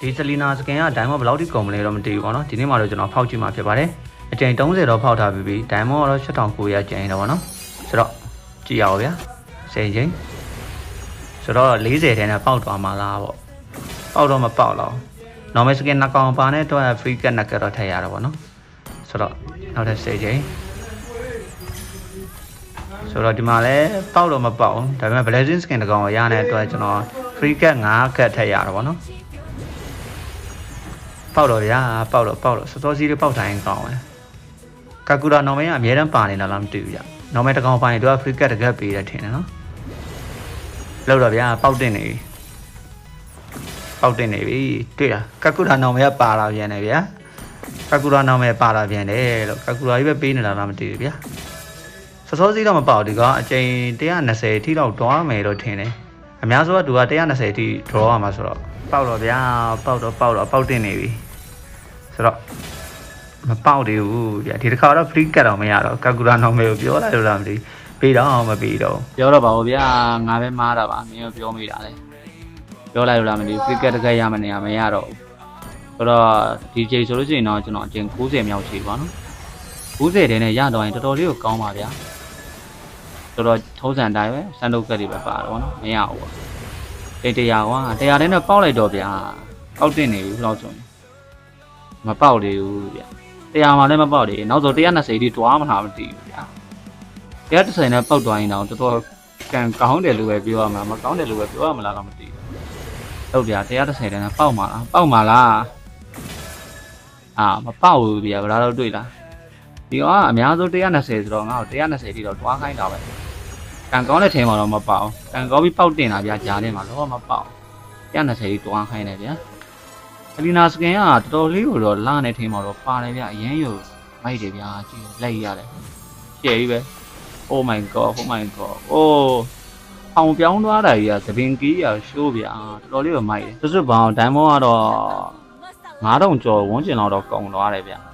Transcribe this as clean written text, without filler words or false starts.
ဒီဆလီနာစကင်ကဒိုင်မွန်ဘယ်လောက်ထိကုန်မလဲတော့မသိဘူးပေါ့နော်ဒီနေ့မှတော့ကျွန်တော်ဖောက်ကြည့်မှာဖြစ်ပါတယ်အချိန်30တော့ဖောက်ထားပြီးဒိုင်မွန်ကတော့8900ကျန်နေတော့ပေါ့နော်ဆိုတော့ကြည့်ရအောင်ဗျာ10ချိန်ဆိုတော့40ထဲနဲ့ပေါက်သွားမှာလားပေါ့ပေါက်တော့မပေါက်တော့ normal skin နှစ်ကောင်ပါနဲ့တော့ free cut နှစ်ကတော့ထည့်ရတာပေါ့နော်ဆိုတော့နောက်ထပ်10ချိန်ဆိုတော့ဒီမှာလည်းပေါက်တော့မပေါက်ဒါပေမဲ့ blazing skin တစ်ကောင်ရတဲ့အတွက်ကျွန်တော် free cut 5 cut ထည့်ရတာပေါ့နော်ပေါက်တော့ဗျာပေါက်တော့စောစောစီးလေးပေါက်တိုင်းကောင်းတယ်ကာကူရာ normal ကအများတန်းပါနေတာလားမသိဘူးဗျ normal တစ်ကောင်ပါရင်သူက free cut တစ်ကတ်ပေးတယ်ထင်တယ်နော်လောက်တော့ဗျာပေါက်တင်နေပြီတွေ့လားကာကူရာ normal ကပါလာပြန်တယ်ဗျာကာကူရာ normal ပါလာပြန်တယ်လို့ကာကူရာကြီးပဲပေးနေတာလားမသိဘူးဗျာစောစောစီးတော့မပေါက်ဒီကအချိန်120ထိလောက်တွားမယ်လို့ထင်တယ်အများစုကသူက120ထိ draw ရမှာဆိုတော့ပေါက်တော့ဗျာပေါက်တင်နေပြီဆိုတော့မပေါက်သေးဘူးဗျာဒီတစ်ခါတော့ free cut တော့မရတော့ကာကူရာ normal ကိုပြောလိုက်လို့လားမသိပေးတော့မပေးတော့ပြောတော့ပါဦးဗျာငါပဲမားတာပါမင်းပြောမိတာလေပြောလိုက်လို့လားမသိ free cut တစ်ခါရမနေရမရတော့ဆိုတော့ဒီချိန်ဆိုလို့ရှိရင်တော့ကျွန်တော်အချိန်90မြောက်ရှိပါနော်90တဲနဲ့ရတော့ရင်တော်တော်လေးကိုကောင်းပါဗျာတော်တော်ထုံးစံတိုင်းပဲစံတုတ်ကတ်တွေပဲပါတော့နော်မရဘူးပေါ့တိတ်တရားကွာတရားတဲ့နဲ့ပေါက်လိုက်တော့ဗျာပေါက်တင်နေပြီဘယ်လောက်ဆိုရင်မပေါက်သေးဘူးဗျာတရားမှလည်းမပေါက်သေးနောက်ဆို120တိတွားမလားမသိဘူးဗျာ130နဲ့ပေါက်သွားရင်တော့တော်တော်ကန်ကောင်းတယ်လို့ပဲပြောရမှာမကောင်းတယ်လို့ပဲပြောရမလားတော့မသိဘူးဟုတ်ဗျာ130နဲ့ပေါက်မှာလားမပေါက်ဘူးဗျာဘယ်လားတော့တွေ့လားဒီကအများဆုံး120ဆိုတော့ငါ့ကို120တိတော့တွားခိုင်းတာပဲကန်ကောင်းတဲ့ထဲမှာတော့မပေါက်ကန်ကောင်းပြီးပေါက်တင်တာဗျာဂျားထဲမှာတော့မပေါက်120တိတွားခိုင်းတယ်ဗျာဆလီနာစကင်ကတော်တော်လေးကိုတော့လာနေထင်းမှာတော့ပါတယ်ဗျာအရင်ယူမိုက်တယ်ဗျာကြည့်လက်ရတယ်ရှယ်ကြီးပဲ oh my god အောင်ပြောင်းသွားတာကြီးကသပင်ကြီးရရှိုးဗျာတော်တော်လေးကိုမိုက်တယ်စွတ်ပေါင်းဒိုင်မွန်ကတော့9000ကျော်ဝန်းကျင်လောက်တော့ကုန်သွားတယ်ဗျာ